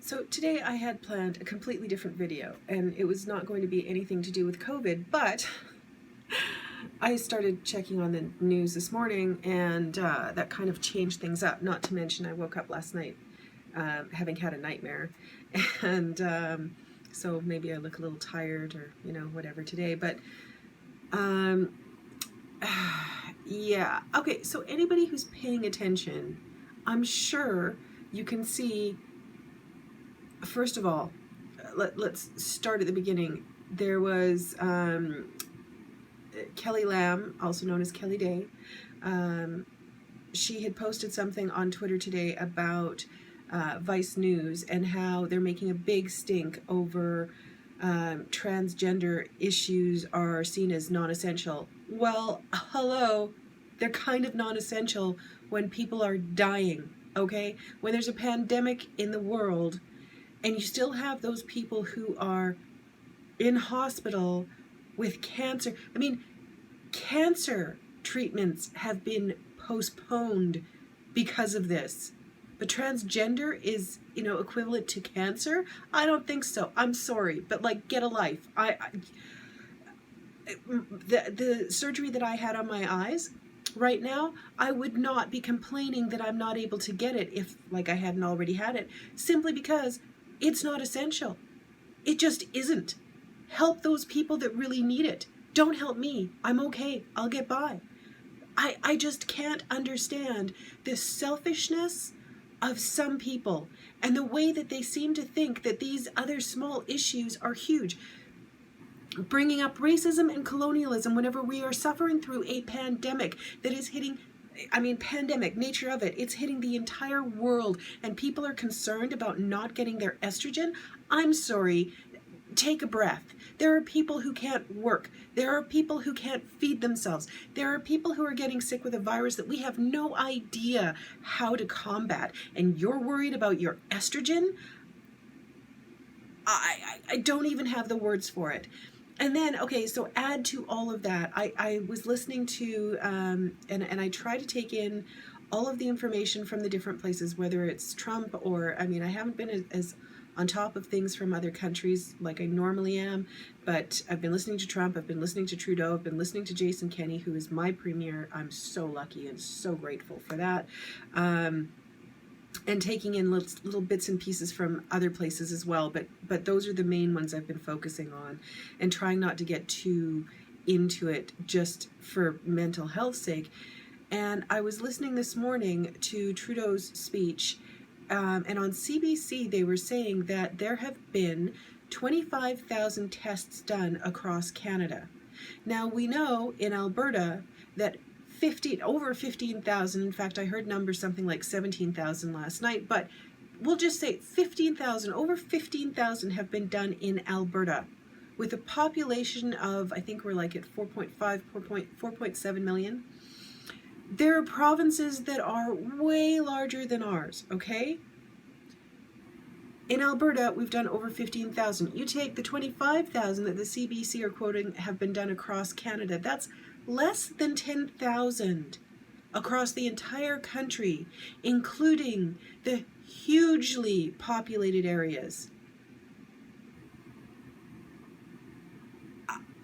So today I had planned a completely different video, and it was not going to be anything to do with COVID, but I started checking on the news this morning, and that kind of changed things up. Not to mention I woke up last night having had a nightmare, and so maybe I look a little tired or, whatever today, but yeah. Okay, so anybody who's paying attention, I'm sure you can see. First of all, let's start at the beginning. There was Kelly Lamb, also known as Kelly Day. She had posted something on Twitter today about Vice News and how they're making a big stink over transgender issues are seen as non-essential. Well, hello, they're kind of non-essential when people are dying, okay? When there's a pandemic in the world, and you still have those people who are in hospital with cancer. I mean, cancer treatments have been postponed because of this. But transgender is, equivalent to cancer? I don't think so. I'm sorry, but get a life. The surgery that I had on my eyes, right now, I would not be complaining that I'm not able to get it if, I hadn't already had it, simply because it's not essential. It just isn't. Help those people that really need it. Don't help me. I'm okay. I'll get by. I just can't understand the selfishness of some people and the way that they seem to think that these other small issues are huge. Bringing up racism and colonialism whenever we are suffering through a pandemic that is hitting, pandemic, nature of it, it's hitting the entire world, and people are concerned about not getting their estrogen. I'm sorry, take a breath. There are people who can't work. There are people who can't feed themselves. There are people who are getting sick with a virus that we have no idea how to combat, and you're worried about your estrogen? I don't even have the words for it. And then, okay, so add to all of that, I was listening to, and I try to take in all of the information from the different places, whether it's Trump or, I haven't been as on top of things from other countries like I normally am, but I've been listening to Trump, I've been listening to Trudeau, I've been listening to Jason Kenney, who is my premier. I'm so lucky and so grateful for that. And taking in little bits and pieces from other places as well, but those are the main ones I've been focusing on, and trying not to get too into it just for mental health's sake. And I was listening this morning to Trudeau's speech, and on CBC they were saying that there have been 25,000 tests done across Canada. Now we know in Alberta that over 15,000, in fact I heard numbers something like 17,000 last night, but we'll just say 15,000, over 15,000 have been done in Alberta, with a population of, I think we're at 4.7 million. There are provinces that are way larger than ours, okay? In Alberta, we've done over 15,000. You take the 25,000 that the CBC are quoting have been done across Canada, that's less than 10,000 across the entire country, including the hugely populated areas.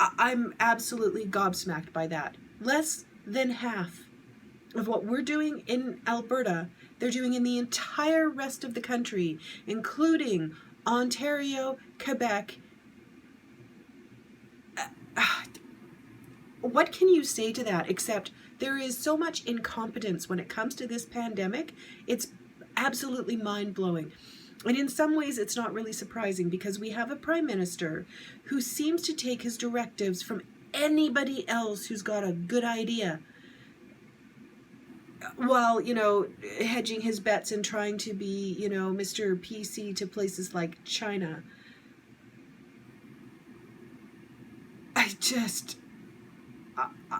I'm absolutely gobsmacked by that. Less than half of what we're doing in Alberta, they're doing in the entire rest of the country, including Ontario, Quebec. What can you say to that except there is so much incompetence when it comes to this pandemic? It's absolutely mind-blowing. And in some ways it's not really surprising, because we have a prime minister who seems to take his directives from anybody else who's got a good idea, while, hedging his bets and trying to be, Mr. PC to places like China.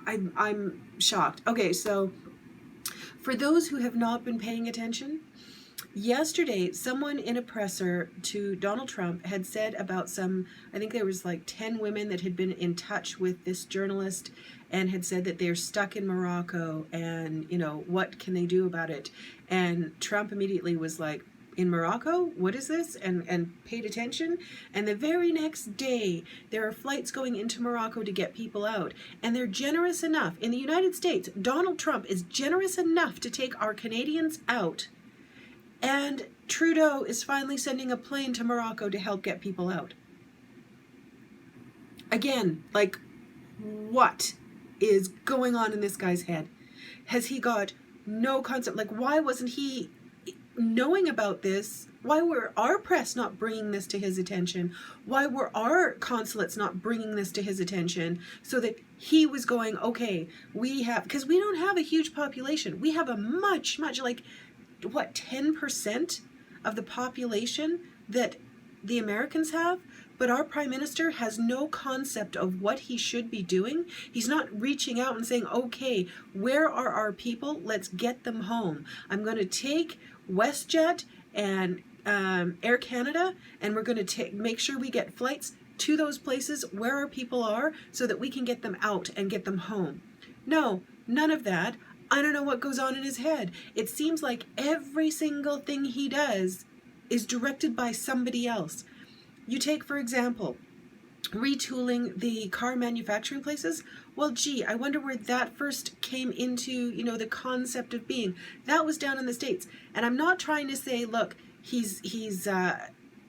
I'm shocked. Okay, so for those who have not been paying attention, yesterday someone in a presser to Donald Trump had said about I think there was 10 women that had been in touch with this journalist and had said that they're stuck in Morocco and, what can they do about it? And Trump immediately was like, in Morocco? What is this? And paid attention. And the very next day, there are flights going into Morocco to get people out. And they're generous enough. In the United States, Donald Trump is generous enough to take our Canadians out. And Trudeau is finally sending a plane to Morocco to help get people out. Again, like, what is going on in this guy's head? Has he got no concept? Like, why wasn't he knowing about this? Why were our press not bringing this to his attention? Why were our consulates not bringing this to his attention so that he was going, okay, we have, because we don't have a huge population. We have a much, like, what, 10% of the population that the Americans have? But our Prime Minister has no concept of what he should be doing. He's not reaching out and saying, okay, where are our people? Let's get them home. I'm going to take WestJet and Air Canada, and we're going to make sure we get flights to those places where our people are so that we can get them out and get them home. No, none of that. I don't know what goes on in his head. It seems like every single thing he does is directed by somebody else. You take, for example, retooling the car manufacturing places. Well, gee, I wonder where that first came into, the concept of being. That was down in the States. And I'm not trying to say, look, he's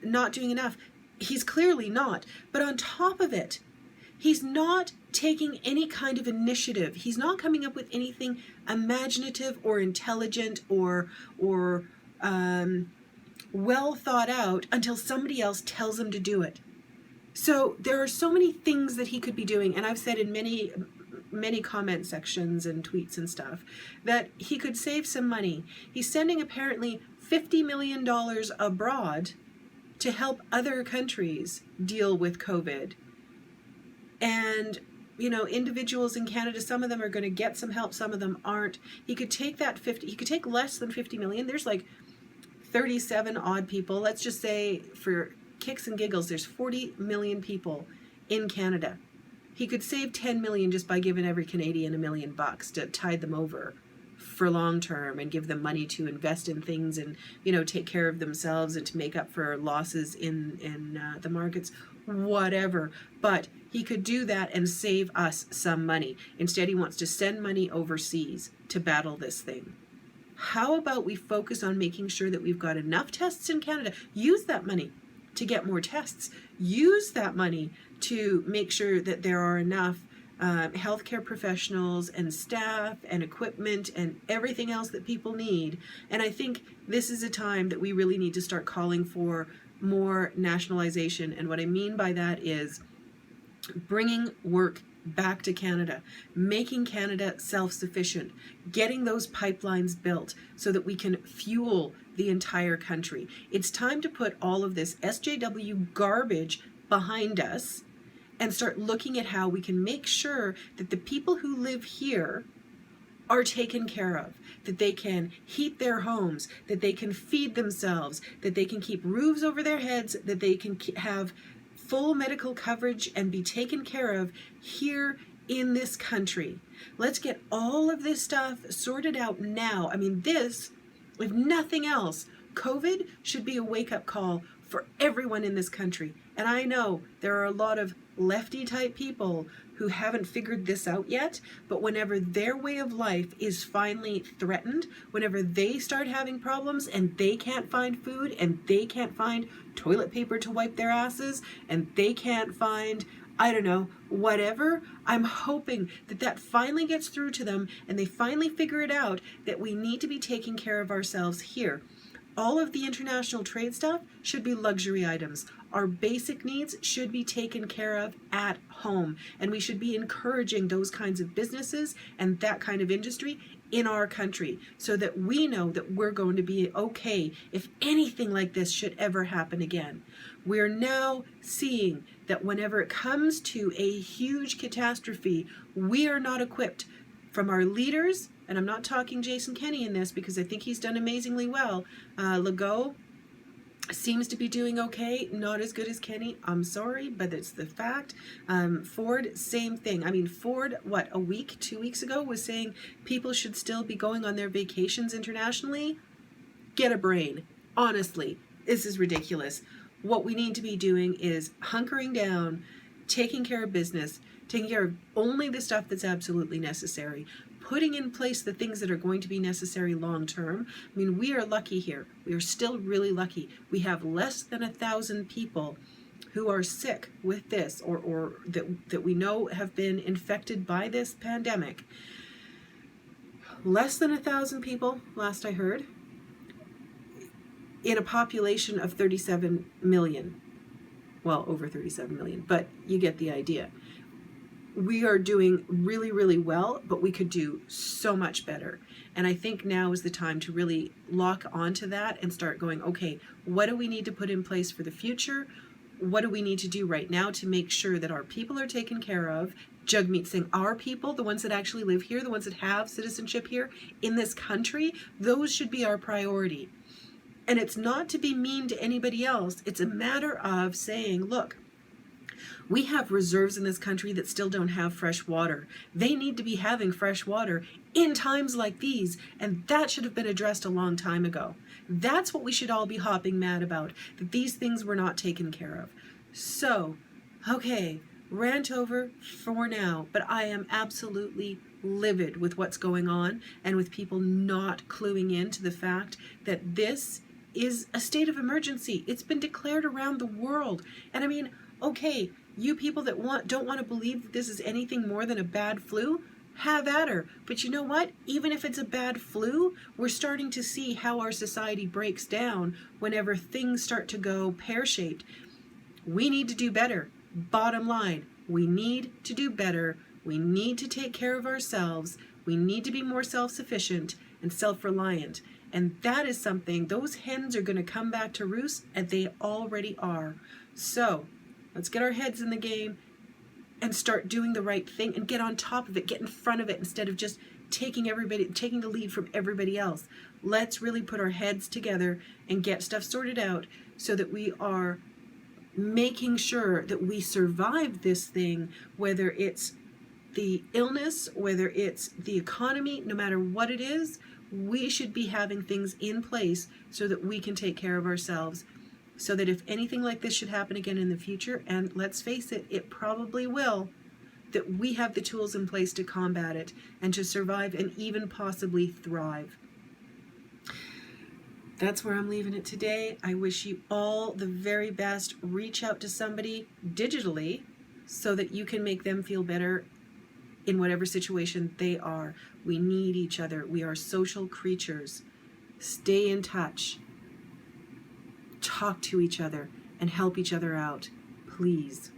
not doing enough. He's clearly not. But on top of it, he's not taking any kind of initiative. He's not coming up with anything imaginative or intelligent or well thought out until somebody else tells him to do it. So there are so many things that he could be doing, and I've said in many comment sections and tweets and stuff that he could save some money. He's sending apparently $50 million abroad to help other countries deal with COVID. And individuals in Canada, some of them are going to get some help, some of them aren't. He could take he could take less than 50 million. There's like 37 odd people. Let's just say, for kicks and giggles, there's 40 million people in Canada. He could save 10 million just by giving every Canadian $1 million to tide them over for long term and give them money to invest in things and take care of themselves and to make up for losses in the markets, whatever. But he could do that and save us some money. Instead, he wants to send money overseas to battle this thing. How about we focus on making sure that we've got enough tests in Canada? Use that money to get more tests. Use that money to make sure that there are enough healthcare professionals and staff and equipment and everything else that people need. And I think this is a time that we really need to start calling for more nationalization. And what I mean by that is bringing work back to Canada, making Canada self-sufficient, getting those pipelines built so that we can fuel the entire country. It's time to put all of this SJW garbage behind us and start looking at how we can make sure that the people who live here are taken care of, that they can heat their homes, that they can feed themselves, that they can keep roofs over their heads, that they can have full medical coverage and be taken care of here in this country. Let's get all of this stuff sorted out now. I mean, this, if nothing else, COVID should be a wake-up call for everyone in this country. And I know there are a lot of lefty type people who haven't figured this out yet, but whenever their way of life is finally threatened, whenever they start having problems and they can't find food and they can't find toilet paper to wipe their asses and they can't find, I don't know, whatever, I'm hoping that that finally gets through to them and they finally figure it out that we need to be taking care of ourselves here. All of the international trade stuff should be luxury items. Our basic needs should be taken care of at home, and we should be encouraging those kinds of businesses and that kind of industry in our country so that we know that we're going to be okay if anything like this should ever happen again. We're now seeing that whenever it comes to a huge catastrophe, we are not equipped from our leaders, and I'm not talking Jason Kenney in this because I think he's done amazingly well. Legault seems to be doing okay, not as good as Kenney. I'm sorry, but it's the fact. Ford, same thing. I mean, Ford, what, a week, 2 weeks ago was saying people should still be going on their vacations internationally? Get a brain. Honestly, this is ridiculous. What we need to be doing is hunkering down, taking care of business, taking care of only the stuff that's absolutely necessary, putting in place the things that are going to be necessary long term. I mean, we are lucky here. We are still really lucky. We have less than 1,000 people who are sick with this, or that we know have been infected by this pandemic. Less than 1,000 people, last I heard, in a population of 37 million. Well, over 37 million, but you get the idea. We are doing really, really well, but we could do so much better. And I think now is the time to really lock onto that and start going, okay, what do we need to put in place for the future? What do we need to do right now to make sure that our people are taken care of? Jagmeet Singh, our people, the ones that actually live here, the ones that have citizenship here in this country, those should be our priority. And it's not to be mean to anybody else. It's a matter of saying, look, we have reserves in this country that still don't have fresh water. They need to be having fresh water in times like these, and that should have been addressed a long time ago. That's what we should all be hopping mad about, that these things were not taken care of. So, okay, rant over for now, but I am absolutely livid with what's going on and with people not cluing in to the fact that this is a state of emergency. It's been declared around the world. And I mean, okay, you people that don't want to believe that this is anything more than a bad flu, have at her. But you know what? Even if it's a bad flu, we're starting to see how our society breaks down whenever things start to go pear-shaped. We need to do better. Bottom line, we need to do better. We need to take care of ourselves. We need to be more self-sufficient and self-reliant. And that is something, those hens are going to come back to roost, and they already are. So let's get our heads in the game and start doing the right thing and get on top of it, get in front of it instead of just taking the lead from everybody else. Let's really put our heads together and get stuff sorted out so that we are making sure that we survive this thing, whether it's the illness, whether it's the economy, no matter what it is. We should be having things in place so that we can take care of ourselves, so that if anything like this should happen again in the future, and let's face it, it probably will, that we have the tools in place to combat it and to survive and even possibly thrive. That's where I'm leaving it today. I wish you all the very best. Reach out to somebody digitally so that you can make them feel better in whatever situation they are. We need each other. We are social creatures. Stay in touch. Talk to each other and help each other out, please.